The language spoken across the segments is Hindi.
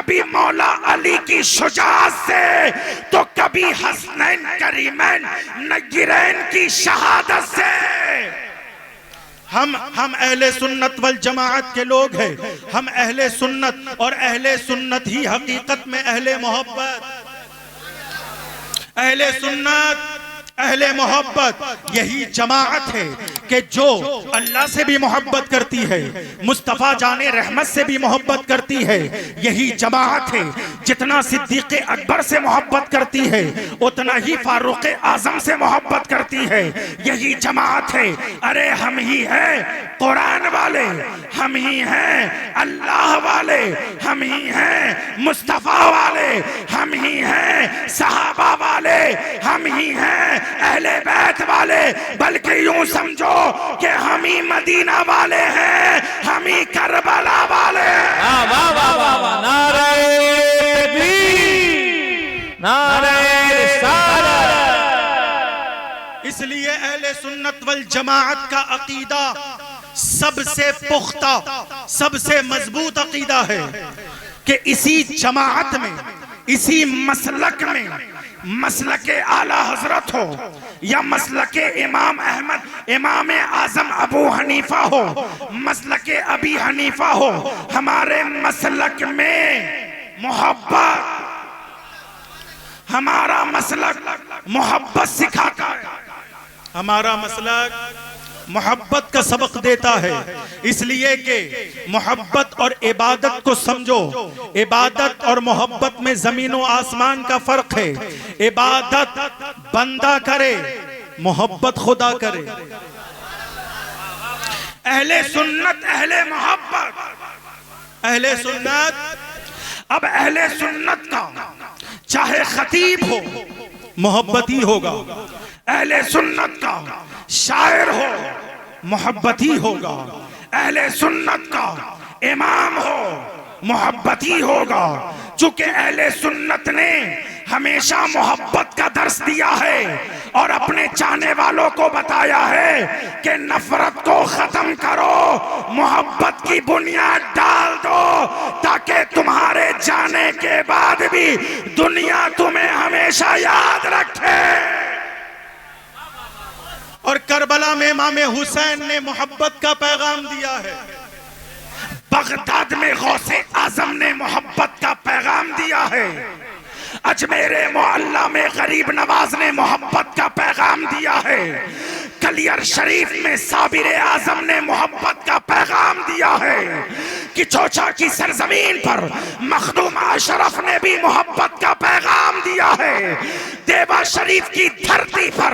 कभी मौला अली की शुजाअत से, तो कभी हसनैन करीमैन नगीरैन की शहादत से। हम अहले सुन्नत वल जमाअत के लोग हैं। हम अहले सुन्नत, और अहले सुन्नत ही हकीकत में अहले मोहब्बत, अहले सुन्नत, अहले मोहब्बत यही जमाअत है कि जो अल्लाह से भी मोहब्बत करती है, मुस्तफ़ा जाने रहमत से भी मोहब्बत करती है। यही जमाअत है जितना सिद्दीक़ अकबर से मोहब्बत करती है, उतना ही फारूक आज़म से मोहब्बत करती है। यही जमाअत है। अरे हम ही हैं कुरान वाले, हम ही हैं अल्लाह वाले, हम ही हैं मुस्तफ़ा वाले, हम ही हैं सहाबा वाले, हम ही हैं अहले बैत वाले। बल्कि यूं समझो कि हम ही मदीना वाले हैं, हम ही करबला वाले हैं। वाह वाह वाह वाह वाह, नारे तकबीर, नारे रिसालत। इसलिए अहले सुन्नत वल जमाअत का अकीदा सबसे पुख्ता, सबसे मजबूत अकीदा है कि इसी जमाअत में, इसी मसलक में, मसलके आला हजरत हो या मसलके इमाम अहमद, इमाम आजम अबू हनीफा हो, मसलके अबी हनीफा हो, हमारे मसलक में मोहब्बत, हमारा मसलक मोहब्बत सिखाता है। हमारा मसलक मोहब्बत का सबक देता है। इसलिए कि मोहब्बत और इबादत को समझो। इबादत और मोहब्बत में जमीन और आसमान का फर्क है। इबादत बंदा करे, मोहब्बत खुदा करे। अहले सुन्नत अहले मोहब्बत, अहले सुन्नत। अब अहले सुन्नत का चाहे खतीब हो मोहब्बत ही होगा, अहले सुन्नत का शायर हो मोहब्बत ही होगा, अहले सुन्नत का इमाम हो मोहब्बत ही होगा। चूंकि अहले सुन्नत ने हमेशा मोहब्बत का दर्स दिया है और अपने चाहने वालों को बताया है कि नफरत को खत्म करो, मोहब्बत की बुनियाद डाल दो, ताकि तुम्हारे जाने के बाद भी दुनिया तुम्हें हमेशा याद रखे। और करबला में इमाम हुसैन ने मोहब्बत का पैगाम दिया है। बगदाद में गौसे आजम ने मोहब्बत का पैगाम दिया है। अजमेरे मोहल्ला में गरीब नवाज ने मोहब्बत का पैगाम दिया है। कलियर शरीफ में साबिर आजम ने मोहब्बत का पैगाम दिया है। कि चोचा की सरजमीन पर मखदूम अशरफ ने भी मोहब्बत का पैगाम दिया है। देवा शरीफ की धरती पर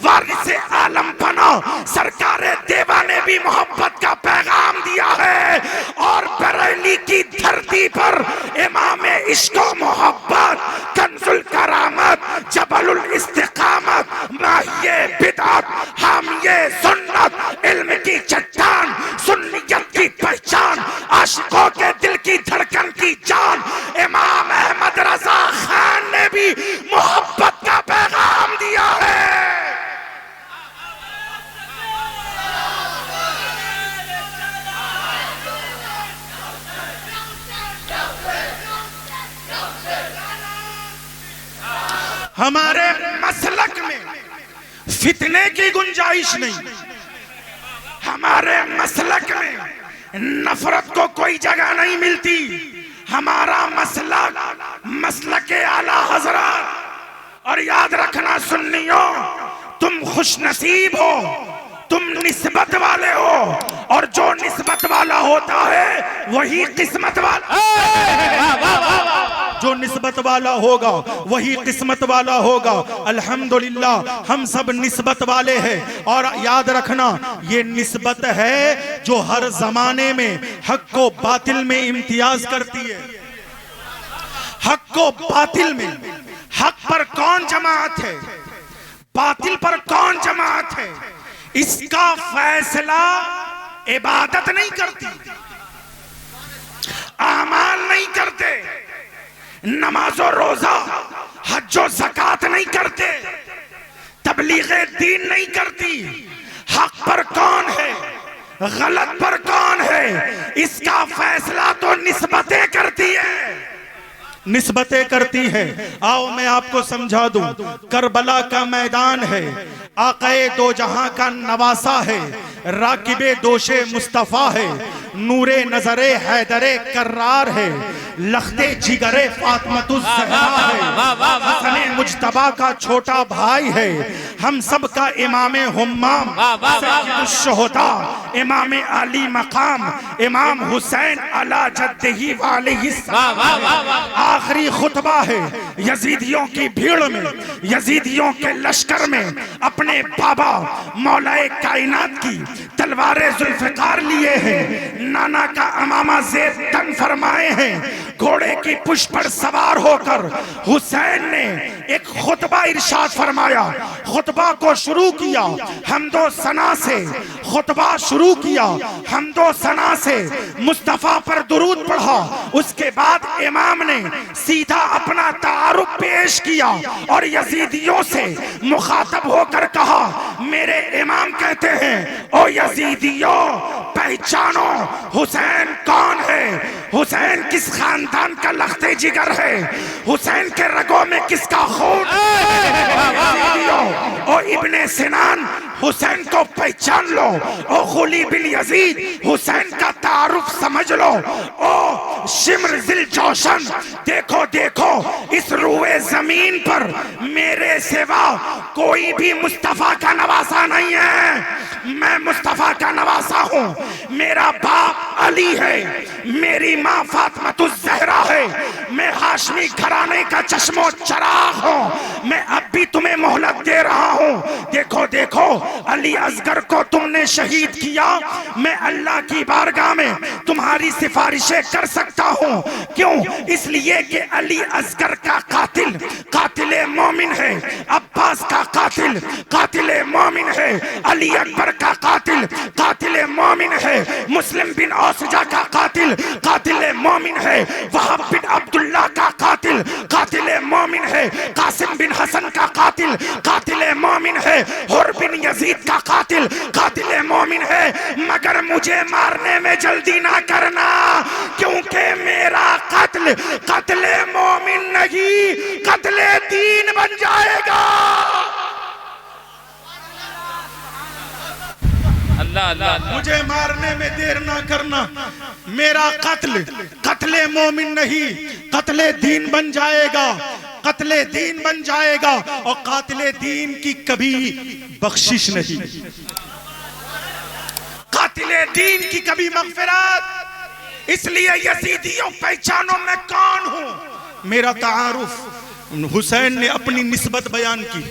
वारिस आलम बना सरकार देवा ने भी मोहब्बत का पैगाम दिया है। और बरेली की धरती पर इमाम इश्क़ मोहब्बत, कंजुल करामत, जबलुल इस्तिकामत, माहिए बिदअत, हामिए सुन्नत, इल्म की चट्टान, सुन्नियत की पहचान, आशिकों के दिल की धड़कन की जान, इमाम अहमद रजा खान ने भी मोहब्बत का पैगाम दिया है। हमारे मसलक में फितने की गुंजाइश नहीं। हमारे मसलक में नफरत को कोई जगह नहीं मिलती। हमारा मसलक मसलके आला हजरत। और याद रखना सुन्नियों, तुम खुश नसीब हो, तुम निस्बत वाले हो, और जो निस्बत वाला होता है वही किस्मत वाला, जो निस्बत वाला होगा वही किस्मत वाला होगा। अल्हम्दुलिल्लाह हम सब निस्बत वाले हैं। और याद रखना, ये निस्बत है जो हर जमाने में हक को बातिल में इम्तियाज करती है। हक को बातिल में, हक पर कौन जमात है, बातिल पर कौन जमात है, इसका फैसला इबादत नहीं करती, आमाल नहीं करते, नमाजो रोजा हज्जो ज़कात नहीं करते, तबलीगे दीन नहीं करती। हक पर कौन है, गलत पर कौन है, इसका फैसला तो निस्बतें करती है। निस्बतें करती है। आओ मैं आपको समझा दूं, करबला का मैदान है, आक़ाए दो जहां का नवासा है, राकिबे दोशे मुस्तफ़ा है, नूरे नजरे हैदरे कर्रार है, लख्ते जिगरे फातिमतुज़ ज़हरा है, हसने मुज्तबा का छोटा भाई है, हम सब का इमाम हुम्माम सय्यदुश शुहदा, इमाम अली मकाम, इमाम हुसैन अला जद्दिही वालिहिस्सलाम। आखिरी खुतबा है यजीदियों की भीड़ में, यजीदियों के लश्कर में, अपने बाबा मौलाए कायनात की तलवारे जुल्फ़िकार लिए हैं, नाना का अमामा ज़ेब तन फरमाए हैं, घोड़े की पुष्प पर सवार होकर हुसैन ने एक खुतबा इरशाद फरमाया। खुतबा को शुरू किया हम्दो सना से, खुतबा शुरू किया हम्दो सना से, मुस्तफ़ा पर दुरूद पढ़ा, उसके बाद इमाम ने सीधा अपना तारुफ पेश किया और यजीदियों से मुखातब होकर कहा, मेरे इमाम कहते हैं, ओ यजीदियों पहचानो हुसैन कौन है, हुसैन किस खानदान का लख्ते जिगर है, हुसैन के रगों में किसका खून है। ओ इब्ने सिनान हुसैन को पहचान लो, ओ खुली बिन यजीद हुसैन का तारुफ समझ लो, ओ शिम्र जिल जोशन देखो देखो इस रूए जमीन पर मेरे सिवा कोई भी मुस्तफा का नवासा नहीं है, मैं मुस्तफा का नवासा हूँ, मेरा बाप अली है, मेरी माँ फातिमतुज़ ज़हरा है, मैं हाशमी घराने का चश्मो चराग हूँ, मैं अब भी तुम्हें मोहलत दे रहा हूँ, देखो देखो अली असगर को तुमने शहीद किया, मैं अल्लाह की बारगाह में तुम्हारी सिफारिशें कर सकता हूँ, क्यों? इसलिए कि अली असगर का कातिल कातिले मोमिन है, अब्बास का कातिल कातिले मोमिन है, अली अकबर का कातिल कातिले मोमिन है, मुस्लिम बिन औसजा का कातिल कातिले मोमिन है, वहाब बिन अब्दुल्ला का कातिल कातिले मोमिन है, कासिम बिन हसन का कातिल कातिले मोमिन है, हुर बिन यजीद का कातिल कातिले मोमिन है, मगर मुझे मारने में जल्दी ना करना, क्योंकि मेरा कत्ल कत्ले मोमिन नहीं कत्ले दीन बन जाएगा। अल्लाह अल्लाह, मुझे मारने में देर ना करना, मेरा कत्ल कत्ले मोमिन नहीं कत्ले दीन बन जाएगा, कत्ले दीन बन जाएगा, और कातिले दीन की कभी बख्शिश नहीं, कातिले दीन की कभी मग़फ़िरत। इसलिए यजीदियों पहचानो मैं कौन हूं। मेरा तारुफ हुसैन ने अपनी निस्बत बयान की,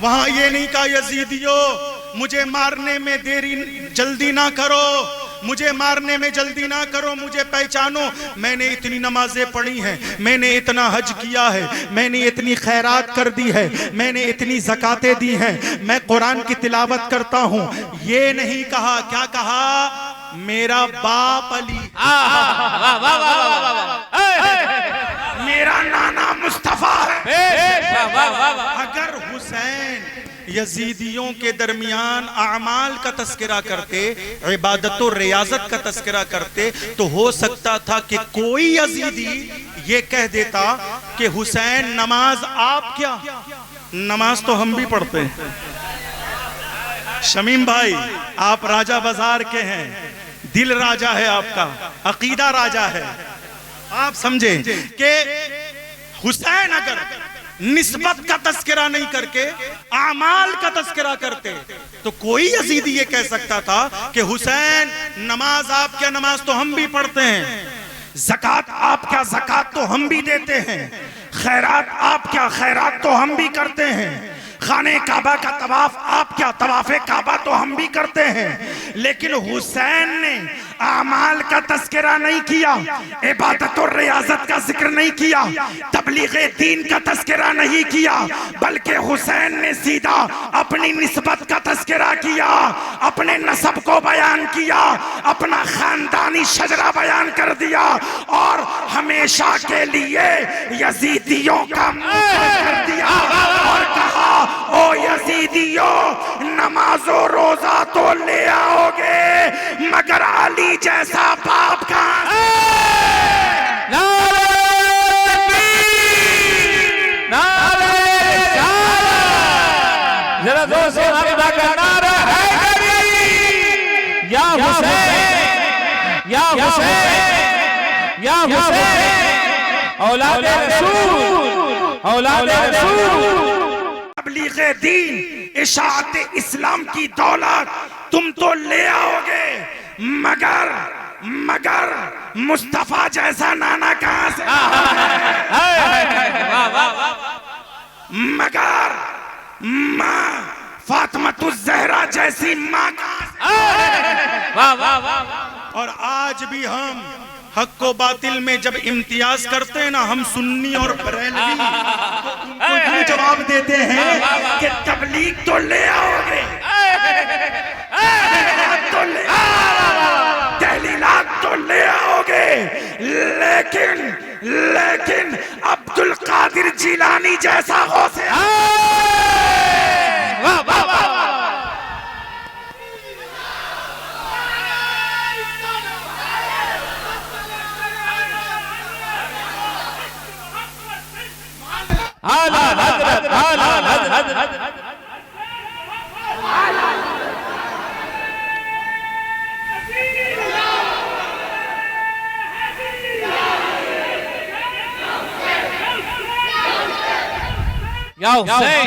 वहां ये नहीं कहा यजीदियों मुझे मारने में देरी जल्दी ना करो, मुझे मारने में जल्दी ना करो, मुझे पहचानो, मैंने इतनी नमाजें पढ़ी हैं, मैंने इतना हज किया है, मैंने इतनी खैरात कर दी है, मैंने इतनी ज़कातें दी हैं, मैं कुरान की तिलावत करता हूँ। ये नहीं कहा, क्या कहा? मेरा बाप अली, मेरा नाना मुस्तफा है। अगर हुसैन यजीदियों के दरमियान आमाल का तस्करा करते, इबादत और रियाजत का तस्करा करते, तो हो सकता था कि कोई यजीदी ये कह देता कि हुसैन नमाज आप क्या, नमाज तो हम भी पढ़ते हैं। शमीम भाई आप राजा बाजार के हैं, दिल राजा है आपका, अकीदा राजा है, आप समझे कि हुसैन अगर निस्बत का तस्करा नहीं करके आमाल का तस्करा करते, तो कोई यजीदी ये कह सकता था कि हुसैन नमाज आप क्या, नमाज तो हम भी पढ़ते हैं, ज़कात आप क्या, ज़कात तो हम भी देते हैं, खैरात आप क्या, खैरात तो हम भी करते हैं, खाने काबा का तवाफ आप क्या, तवाफे काबा तो हम भी करते हैं। लेकिन हुसैन ने आमाल का तस्करा नहीं किया, इबादत और रियाजत का जिक्र नहीं किया, तबलीगे दीन का तस्करा नहीं किया, बल्कि हुसैन ने सीधा अपनी निस्बत का तस्करा किया, अपने नसब को बयान किया, अपना खानदानी शजरा बयान कर दिया, और हमेशा के लिए यजीदियों का मुंह कर दिया और कहा, ओ यजीदियों नमाजो रोजा तो ले आओगे, मगर अली जैसा बाप कहां से? हुसैन औलाद रसूल औलाद रसूल। तबलीग़े दीन इशाअत इस्लाम की दौलत तुम तो ले आओगे, मगर मुस्तफा जैसा नाना कहां से, मगर माँ फातिमा जैसी माँ कहां से। और आज भी हम हक को बातिल में जब इम्तियाज करते हैं ना, हम सुन्नी और बरेलवी तो उनको ये जवाब देते हैं कि तबलीग तो ले आओगे, तहलीलात तो ले आओगे, लेकिन अब्दुल कादिर जिलानी जैसा गौसे आला हजरत आला हजरत। या हुसैन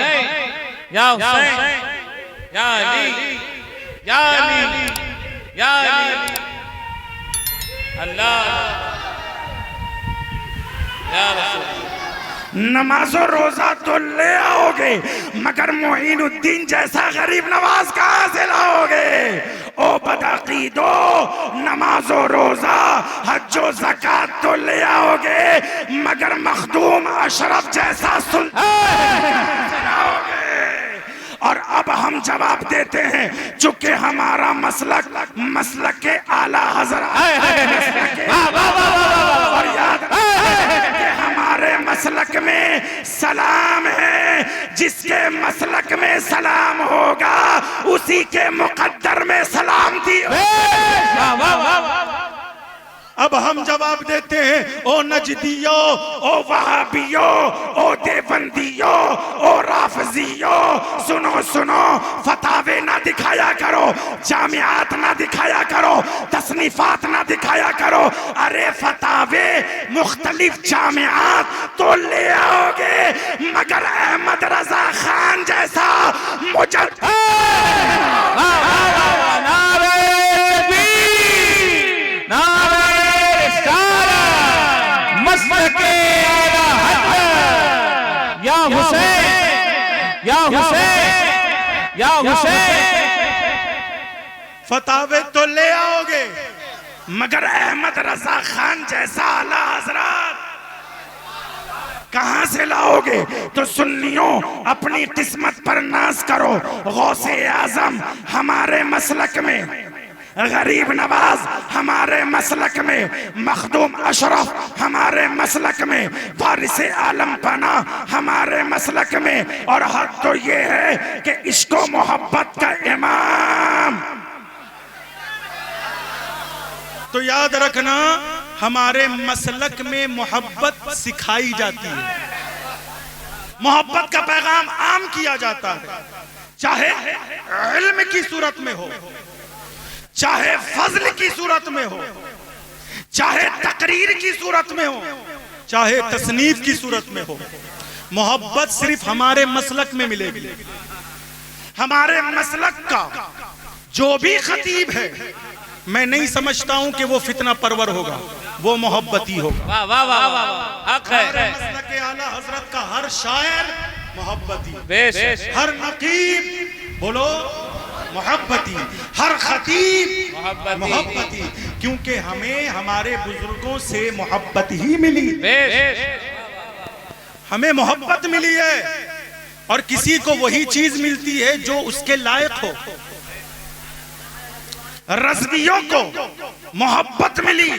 या हुसैन या अली या अली या अली अल्लाह या रसूल। नमाजो रोजा तो ले आओगे, मगर मोइनुद्दीन जैसा गरीब नवाज कहां से लाओगे। ओ बदअकीदो, नमाजो रोजा हज्जो ज़कात तो ले आओगे, मगर मखदूम अशरफ जैसा सुल्तान लाओगे। और अब हम जवाब देते हैं, चूंकि हमारा मसलक के आला हज़रत और याद कि हमारे मसलक में सलाम है, जिसके मसलक में सलाम होगा उसी के मुकद्दर में सलाम दी। अब हम जवाब देते हैं, ओ नजदियो, ओ वहाबियो, ओ देवबंदियो, ओ राफजियो, सुनो फतावे ना दिखाया करो, जामियात ना दिखाया करो, तसनीफात ना दिखाया करो। अरे फतावे मुख्तलिफ जामियात तो ले आओगे, मगर अहमद रजा खान जैसा मुजद्दिद या हुसैन फतावे तो ले आओगे, मगर अहमद रजा खान जैसा आला हजरत कहां से लाओगे। तो सुन्नियों, अपनी किस्मत पर नाज करो। गौसे आजम हमारे मसलक में, गरीब नवाज हमारे मसलक में, मखदूम अशरफ हमारे मसलक में, वारिस आलम पना हमारे मसलक में। और हद तो ये है कि इश्को मोहब्बत का इमाम। तो याद रखना, हमारे मसलक में मोहब्बत सिखाई जाती है, मोहब्बत का पैगाम आम किया जाता है, चाहे इल्म की सूरत में हो, चाहे फजल की सूरत में हो, चाहे तकरीर की सूरत में हो, चाहे तसनीफ की सूरत में हो। मोहब्बत सिर्फ हमारे मसलक में मिलेगी। हमारे मसलक का जो भी खतीब है, मैं नहीं समझता हूं कि वो फितना परवर होगा, वो मोहब्बती होगा। वाह वाह वाह वाह, हक है। मसलक के आला हजरत का हर शायर मोहब्बती, बेश हर नकीब बोलो मोहब्बती, हर खतीब मोहब्बती, क्योंकि हमें हमारे बुजुर्गों से मोहब्बत ही मिली, हमें मोहब्बत मिली है। और किसी को वही चीज मिलती है जो उसके लायक हो। रज़वियों को मोहब्बत मिली,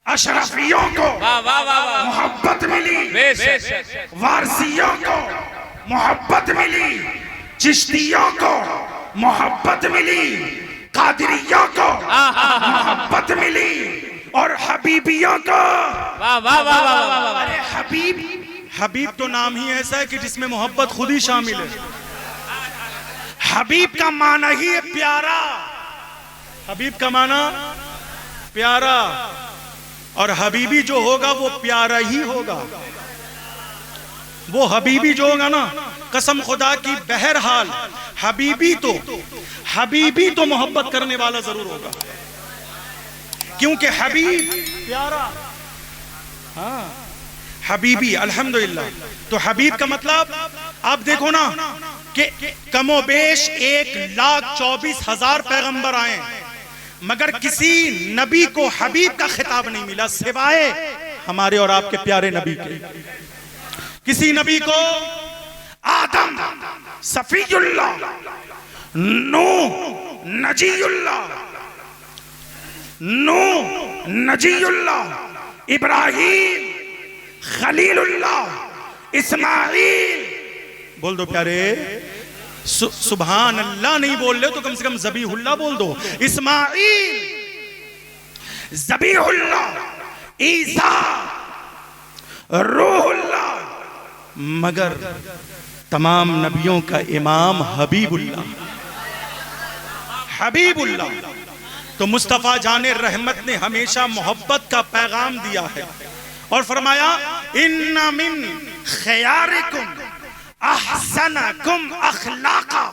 अशरफियों को मोहब्बत मिली, वारसियों को मोहब्बत मिली, चिश्तियों को मोहब्बत मिली, कादरियों को मोहब्बत मिली, और हबीबियों को। अरे हबीब तो नाम ही ऐसा है कि जिसमें मोहब्बत खुद ही शामिल है। हबीब का माना ही है प्यारा, हबीब का माना प्यारा। और हबीबी जो होगा वो प्यारा ही होगा। वो हबीबी जो होगा ना, कसम खुदा की, बहरहाल हबीबी तो मोहब्बत करने वाला जरूर होगा, क्योंकि हबीब प्यारा। हाँ, हबीबी, अल्हम्दुलिल्लाह। तो हबीब का मतलब आप देखो ना कि कमोबेश 1,24,000 पैगंबर आए, मगर किसी नबी को हबीब का खिताब नहीं मिला सिवाय हमारे और आपके प्यारे नबी के। किसी नबी को आदम सफीयुल्लाह, नूह नजीयुल्लाह, इब्राहिम खलीलुल्लाह, इस्माइल, बोल दो प्यारे, सुभान अल्लाह नहीं बोल रहे तो कम से कम ज़बीहुल्लाह बोल दो। इस्माइल, ज़बीहुल्लाह, ईसा, रूहुल्लाह, मगर तमाम नबियों का इमाम हबीबुल्लाह। तो मुस्तफ़ा जाने रहमत ने हमेशा मोहब्बत का पैगाम दिया है और फरमाया इन्ना मिन खयारिकुम अहसनकुम अखलाका।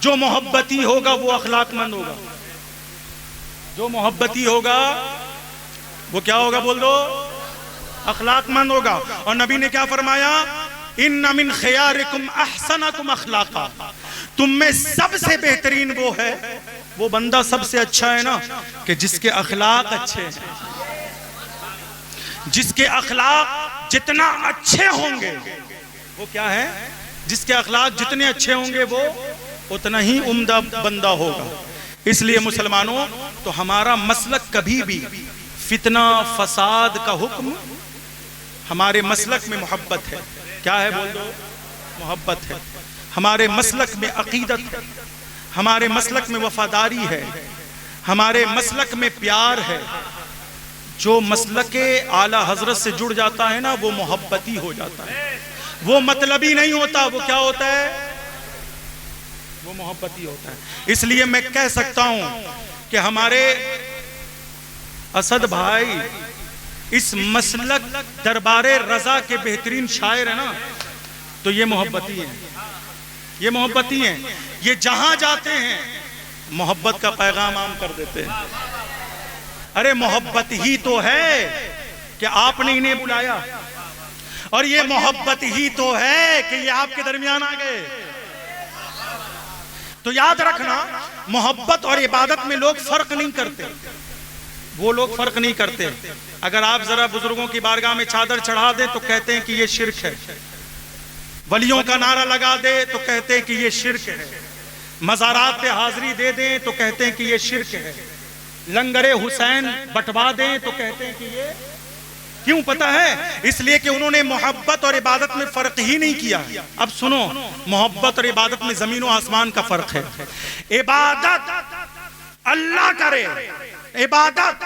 जो मोहब्बती होगा वो अखलाकमंद होगा। जो मोहब्बती होगा वो क्या होगा, बोल दो, अखलाकमंद होगा। और नबी ने क्या फरमाया, इन्ना मिन खयारिकुम अहसनकुम अखलाका। तुम में सबसे बेहतरीन वो है, वो बंदा सबसे अच्छा है ना कि जिसके अखलाक अच्छे हैं। जिसके अखलाक जितना अच्छे होंगे वो क्या है, जिसके अखलाक जितने अच्छे होंगे वो उतना ही उम्दा बंदा होगा। इसलिए मुसलमानों, तो हमारा मसलक कभी भी फितना फसाद का हुक्म, हमारे मसलक में मोहब्बत है। क्या है, बोल दो, मोहब्बत है। हमारे मसलक में अकीदत है, हमारे मसलक में वफादारी है, हमारे मसलक में प्यार है। जो मसलक आला हजरत से जुड़ जाता है ना, वो मोहब्बती हो जाता है। वो मतलबी नहीं होता, वो क्या होता है, वो मोहब्बती होता है। इसलिए मैं कह सकता हूं कि हमारे असद भाई इस मसलक दरबारे रजा के बेहतरीन शायर है ना, तो ये मोहब्बती हैं, ये मोहब्बती हैं। ये जहां जाते हैं मोहब्बत का पैगाम आम कर देते हैं। अरे मोहब्बत ही तो है कि आपने इन्हें बुलाया, और ये मोहब्बत ही तो है कि ये आपके दरमियान आ गए। तो याद रखना, मोहब्बत और इबादत में लोग फर्क नहीं करते, वो लोग फर्क नहीं करते। अगर आप जरा बुजुर्गों की बारगाह में चादर चढ़ा दे तो कहते हैं कि ये शिर्क है, वलियों का नारा लगा दे तो कहते हैं कि ये शिर्क है, मज़ारात पे हाजिरी दे दें तो कहते हैं कि ये शिर्क है, लंगरे हुसैन बंटवा दें तो कहते हैं कि ये, क्यों पता है, इसलिए कि उन्होंने मोहब्बत और इबादत में फर्क ही नहीं किया। अब सुनो, मोहब्बत और इबादत में जमीन और आसमान का फर्क है। इबादत अल्लाह करे, इबादत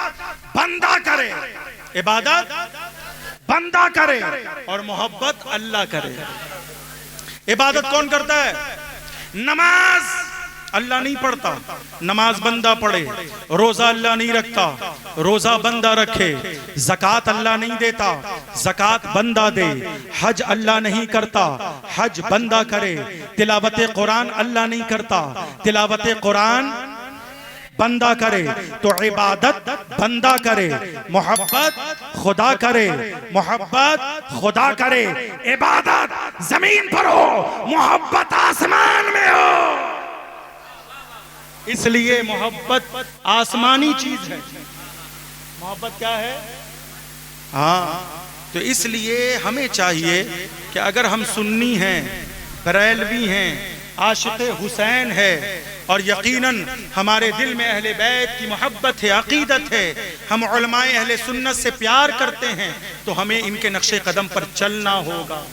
बंदा करे, इबादत बंदा करे और मोहब्बत अल्लाह करे। इबादत कौन करता है? नमाज अल्लाह नहीं पढ़ता, नमाज बंदा पढ़े। रोजा अल्लाह नहीं रखता, रोजा बंदा रखे। ज़कात अल्लाह नहीं देता, ज़कात बंदा दे। हज अल्लाह नहीं करता, हज बंदा करे। तिलावत कुरान अल्लाह नहीं करता, तिलावत कुरान बंदा करे। तो इबादत बंदा करे, मोहब्बत खुदा करे, मोहब्बत खुदा करे। इबादत जमीन पर हो, मोहब्बत आसमान में हो। इसलिए मोहब्बत आसमानी चीज है। मोहब्बत क्या है? हाँ, तो इसलिए हमें चाहिए कि अगर हम सुन्नी हैं, बरेलवी हैं, आशिक़े हुसैन है और यकीनन हमारे दिल में अहले बैत की मोहब्बत है, अकीदत है, हम उलमाए अहले सुन्नत से प्यार करते हैं, तो हमें इनके नक्शे कदम पर चलना होगा,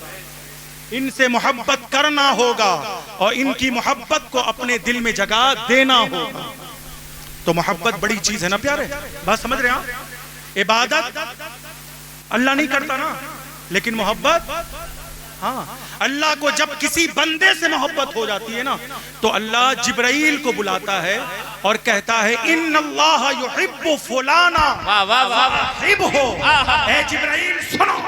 इनसे मोहब्बत करना होगा और इनकी मोहब्बत को अपने दिल में जगह देना होगा। तो मोहब्बत बड़ी चीज है ना प्यारे, बात समझ रहे हैं आप? इबादत अल्लाह नहीं करता ना, लेकिन मोहब्बत हाँ, अल्लाह को जब किसी बंदे से मोहब्बत हो जाती है ना, तो अल्लाह जिब्राइल को बुलाता है और कहता है इन्नल्लाह युहिब्बु फुलाना वाह वाह वाह हिब्बुहु। ए जिब्राइल सुनो,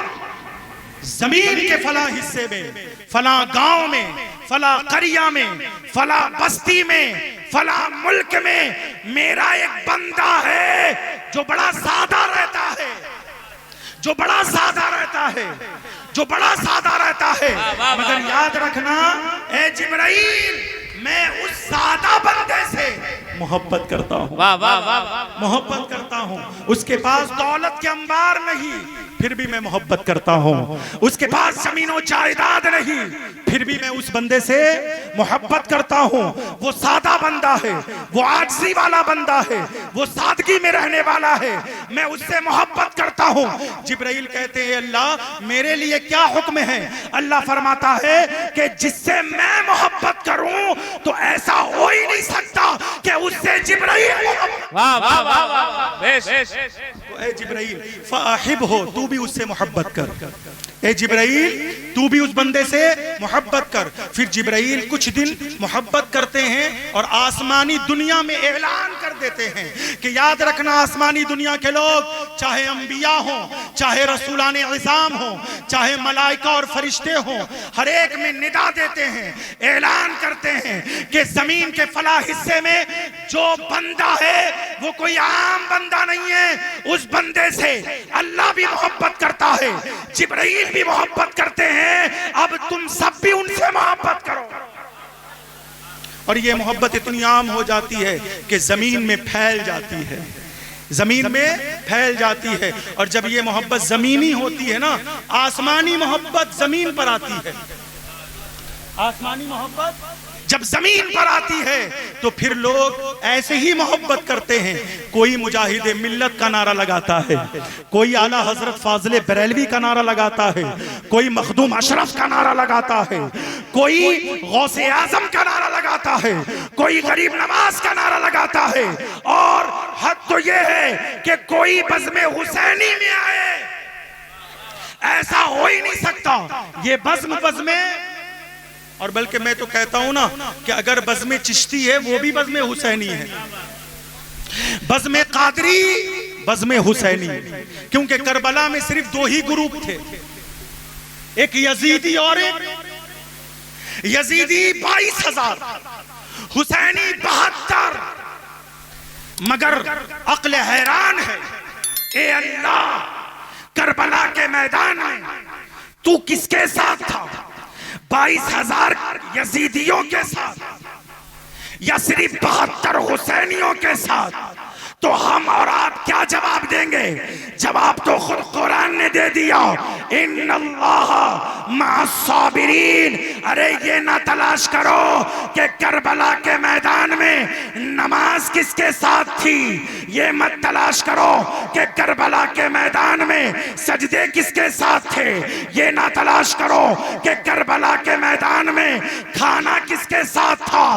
जमीन के फला हिस्से में, फला गांव में, फला करिया में, फला बस्ती में, फला मुल्क में मेरा एक बंदा है जो बड़ा सादा रहता है, जो बड़ा सादा रहता है, जो बड़ा सादा रहता है। मगर याद रखना ए जिब्राइल, मैं उस सादा बंदे से मोहब्बत करता हूँ, वाह वाह वाह, मोहब्बत करता हूँ। उसके पास दौलत के अंबार नहीं, फिर भी मैं मोहब्बत करता हूँ। उसके पास जमीनो जायदाद नहीं, फिर भी मैं उस बंदे से मोहब्बत करता हूँ। वो सादा बंदा है, वो आजिज़ी वाला बंदा है, वो सादगी में रहने वाला है, मैं उससे मोहब्बत करता हूँ। जिब्राइल कहते हैं अल्लाह मेरे लिए क्या हुक्म है? अल्लाह फरमाता है कि जिससे मैं मोहब्बत करूँ तो ऐसा हो ही नहीं सकता कि उससे जिब्राइल वाह वाह वाह वाह, बेश तो ए जिब्राइल फाहिब्हु, तू भी उससे मोहब्बत कर। ए जिब्राइल तू भी उस बंदे से मोहब्बत कर। फिर जिब्राइल कुछ दिन मोहब्बत करते हैं और आसमानी दुनिया में ऐलान कर देते हैं कि याद रखना आसमानी दुनिया के लोग, चाहे अंबिया हो, चाहे रसूलाने इज़ाम हो, चाहे मलाइका और फरिश्ते हो, हर एक में निदा देते हैं, ऐलान करते हैं कि जमीन के फला हिस्से में जो बंदा है वो कोई आम बंदा नहीं है, उस बंदे से अल्लाह भी मोहब्बत करता है, जिब्राइल भी मोहब्बत करते हैं, अब तुम सब भी उनसे मोहब्बत करो। और ये मोहब्बत इतनी आम हो जाती है कि जमीन में फैल जाती है, जमीन में फैल जाती है। और जब ये मोहब्बत जमीनी होती है ना, आसमानी मोहब्बत जमीन पर आती है, आसमानी मोहब्बत जब जमीन पर आती है तो फिर लोग ऐसे ही मोहब्बत करते हैं। कोई मुजाहिद मिल्लत का नारा लगाता है, कोई आला हजरत फाजिल बरेलवी का नारा लगाता है, कोई मखदूम अशरफ का नारा लगाता है, कोई गौसे आजम का नारा लगाता है, कोई गरीब नवाज का नारा लगाता है, और हद तो ये है कि कोई बज़्म हुसैनी में आए, ऐसा हो ही नहीं सकता। ये बज़्म और बल्कि मैं तो कहता हूं ना कि अगर बज़्म चिश्ती है वो भी बज़्म हुसैनी है, बज़्म कादरी बज़्म हुसैनी, क्योंकि करबला में सिर्फ दो ही ग्रुप थे, एक यजीदी और एक यजीदी 22,000, हुसैनी 72। मगर अक्ल हैरान है, ए अल्लाह करबला के मैदान में तू किसके साथ था? 22,000 यजीदियों के साथ या सिर्फ 72 हुसैनियों के साथ? तो हम और आप क्या जवाब देंगे? जवाब तो खुद कुरान ने दे दिया, इन्नल्लाह मअस-साबिरीन। अरे ये ना तलाश करो कि करबला के मैदान में नमाज किसके साथ थी, ये मत तलाश करो कि करबला के मैदान में सजदे किसके साथ थे, ये ना तलाश करो कि करबला के मैदान में खाना किसके साथ था,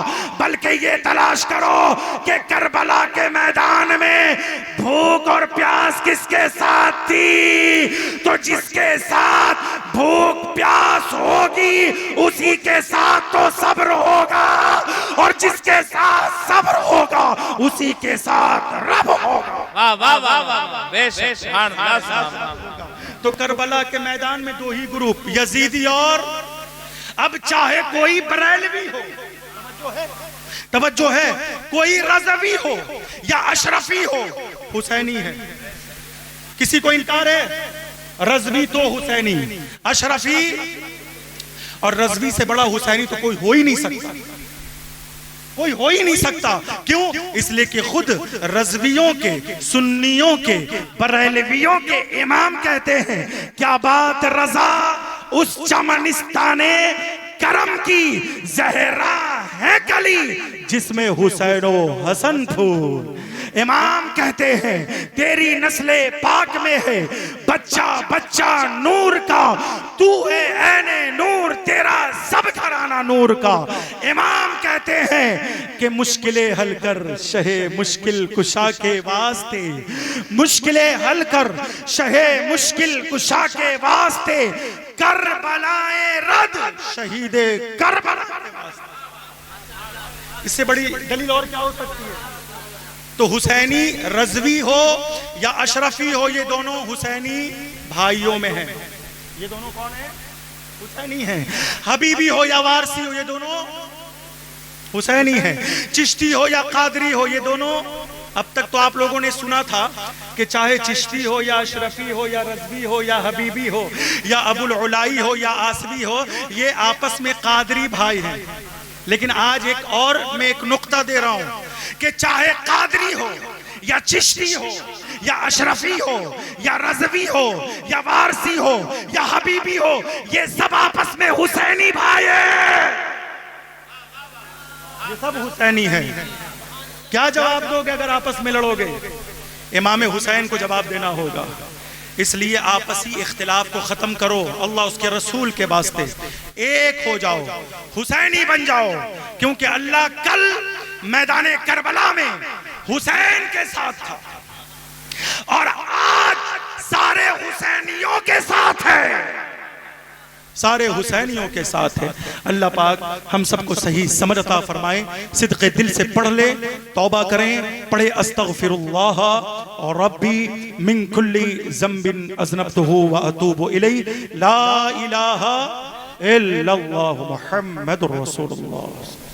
बल्कि ये तलाश करो कि करबला के मैदान में भूख और प्यास किसके साथ थी। तो जिसके साथ भूख प्यास होगी उसी के साथ तो सब्र होगा, और जिसके साथ सब्र होगा उसी के साथ रब होगा। वाह वाह वाह वाह, बेश तो करबला के मैदान में दो ही ग्रुप, यजीदी और, अब चाहे कोई बरेलवी हो, तवज्जो है, कोई रज़वी हो या अशरफी हो, हुसैनी है। किसी को इनकार है? रज़वी तो हुसैनी, अशरफी और रज़वी से बड़ा हुसैनी तो कोई हो ही नहीं सकता, कोई हो ही नहीं सकता। क्यों? इसलिए कि खुद रज़वियों के, सुन्नियों के, बरेलवियों के इमाम कहते हैं, क्या बात रज़ा उस चमनिस्ताने करम की ज़हरा है कली जिसमें हुसैनो हसन फूल। इमाम कहते हैं तेरी नस्ले पाक में है बच्चा बच्चा नूर का, तू है ऐने नूर, तेरा सब घराना नूर का। इमाम कहते हैं कि मुश्किलें हल कर शहे मुश्किल कुशा के वास्ते, मुश्किलें हल कर शहे मुश्किल कुशा के वास्ते, करबलाए रद शहीदे करबला के वास्ते। इससे बड़ी दलील और क्या हो सकती है? तो हुसैनी रज़वी हो या अशरफी हो, ये दोनों हुसैनी भाइयों में हैं। ये दोनों कौन है? हुसैनी हैं। हबीबी हो या वारसी हो, ये दोनों हुसैनी हैं। चिश्ती हो या कादरी हो, ये दोनों, अब तक तो आप लोगों ने सुना था कि चाहे चिश्ती हो या अशरफी हो या रज़वी हो या हबीबी हो या अबुल उलाई हो या आसवी हो, ये आपस में कादरी भाई हैं। लेकिन आज एक और मैं एक नुक्ता दे रहा हूं कि चाहे कादरी हो या चिश्ती हो या अशरफी हो या रज़वी हो या वारसी हो या हबीबी हो, ये सब आपस में हुसैनी भाई हैं। ये सब हुसैनी हैं। क्या जवाब दोगे अगर आपस में लड़ोगे? इमाम हुसैन को जवाब देना होगा। इसलिए आपसी इख्तिलाफ को खत्म करो, अल्लाह उसके रसूल के वास्ते एक हो जाओ, हुसैनी बन जाओ, क्योंकि अल्लाह कल मैदान करबला में हुसैन के साथ था और आज सारे हुसैनियों के साथ है, सारे हुसैनियों के साथ है। अल्लाह पाक हम सबको सही समझ अता फरमाए। सिद्क़े दिल से पढ़ ले, तौबा करें, पढ़े अस्तग़फिरुल्लाह और रब्बी मिन कुल्ली ज़ंबिन अज़नबतुहु व अतूबु इलैहि ला इलाहा इल्लल्लाहु मुहम्मदुर रसूलुल्लाह।